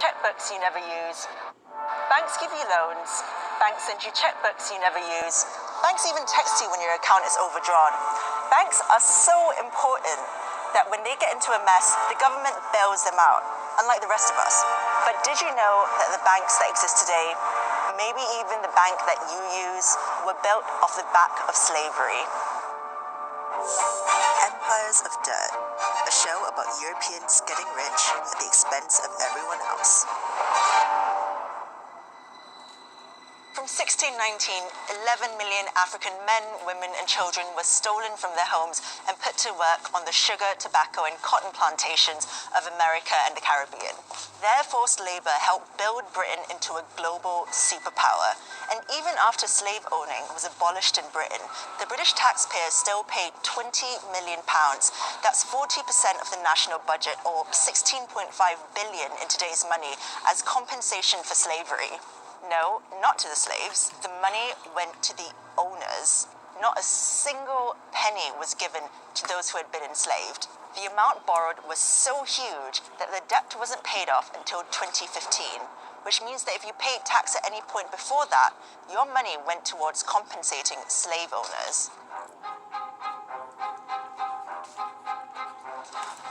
checkbooks you never use. Banks give you loans. Banks send you checkbooks you never use. Banks even text you when your account is overdrawn. Banks are so important that when they get into a mess, the government bails them out, unlike the rest of us. But did you know that the banks that exist today, maybe even the bank that you use, were built off the back of slavery? Empires of Dirt, a show about Europeans getting rich at the expense of everyone else. From 1619, 11 million African men, women, and children were stolen from their homes and put to work on the sugar, tobacco, and cotton plantations of America and the Caribbean. Their forced labor helped build Britain into a global superpower. And even after slave owning was abolished in Britain, the British taxpayers still paid £20 million. That's 40% of the national budget, or 16.5 billion in today's money, as compensation for slavery. No, not to the slaves. The money went to the owners. Not a single penny was given to those who had been enslaved. The amount borrowed was so huge that the debt wasn't paid off until 2015, which means that if you paid tax at any point before that, your money went towards compensating slave owners.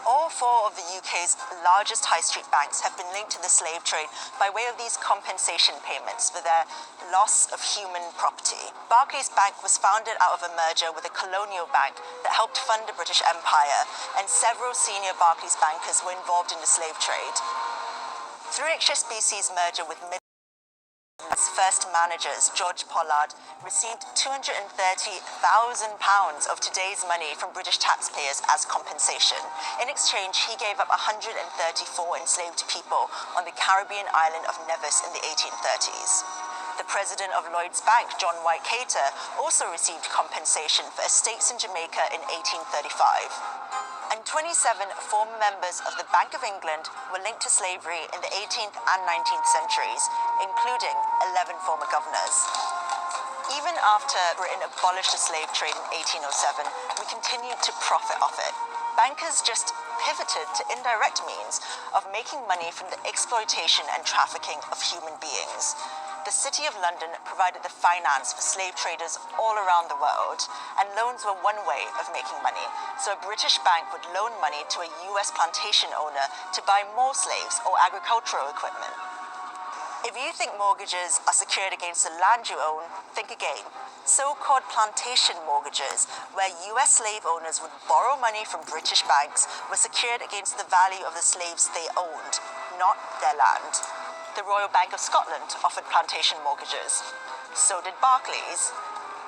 All four of the UK's largest high street banks have been linked to the slave trade by way of these compensation payments for their loss of human property. Barclays Bank was founded out of a merger with a colonial bank that helped fund the British Empire, and several senior Barclays bankers were involved in the slave trade. Through HSBC's merger with Midland's first managers, George Pollard received £230,000 of today's money from British taxpayers as compensation. In exchange, he gave up 134 enslaved people on the Caribbean island of Nevis in the 1830s. The president of Lloyds Bank, John White Cater, also received compensation for estates in Jamaica in 1835. And 27 former members of the Bank of England were linked to slavery in the 18th and 19th centuries, including 11 former governors. Even after Britain abolished the slave trade in 1807, we continued to profit off it. Bankers just pivoted to indirect means of making money from the exploitation and trafficking of human beings. The City of London provided the finance for slave traders all around the world, and loans were one way of making money. So a British bank would loan money to a US plantation owner to buy more slaves or agricultural equipment. If you think mortgages are secured against the land you own, think again. So-called plantation mortgages, where US slave owners would borrow money from British banks, were secured against the value of the slaves they owned, not their land. The Royal Bank of Scotland offered plantation mortgages. So did Barclays.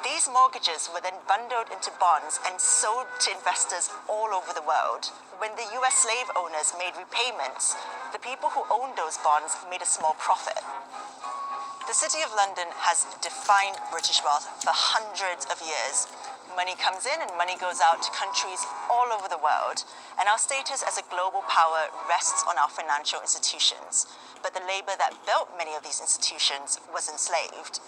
These mortgages were then bundled into bonds and sold to investors all over the world. When the US slave owners made repayments, the people who owned those bonds made a small profit. The City of London has defined British wealth for hundreds of years. Money comes in and money goes out to countries all over the world, and our status as a global power rests on our financial institutions. But the labor that built many of these institutions was enslaved.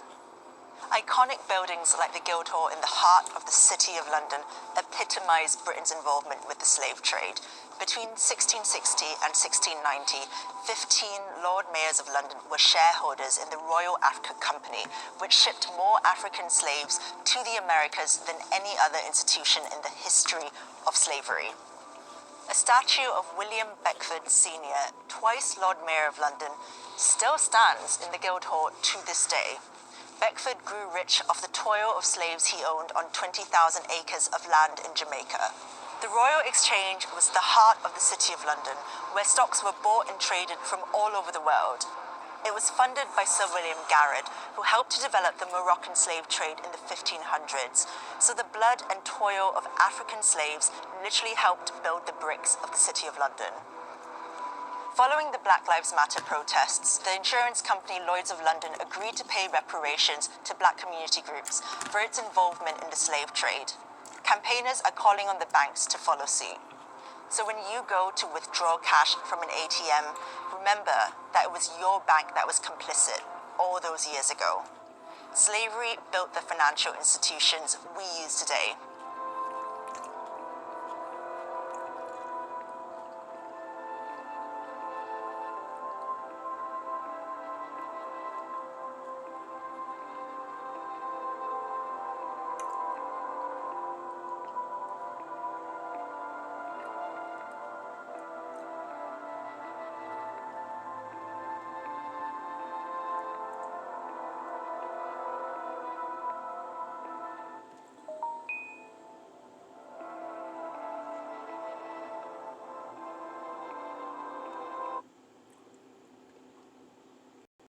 Iconic buildings like the Guildhall in the heart of the City of London epitomise Britain's involvement with the slave trade. Between 1660 and 1690, 15 Lord Mayors of London were shareholders in the Royal Africa Company, which shipped more African slaves to the Americas than any other institution in the history of slavery. A statue of William Beckford Sr., twice Lord Mayor of London, still stands in the Guildhall to this day. Beckford grew rich off the toil of slaves he owned on 20,000 acres of land in Jamaica. The Royal Exchange was the heart of the City of London, where stocks were bought and traded from all over the world. It was funded by Sir William Garrard, who helped to develop the Moroccan slave trade in the 1500s. So the blood and toil of African slaves literally helped build the bricks of the City of London. Following the Black Lives Matter protests, the insurance company Lloyds of London agreed to pay reparations to black community groups for its involvement in the slave trade. Campaigners are calling on the banks to follow suit. So when you go to withdraw cash from an ATM, remember that it was your bank that was complicit all those years ago. Slavery built the financial institutions we use today.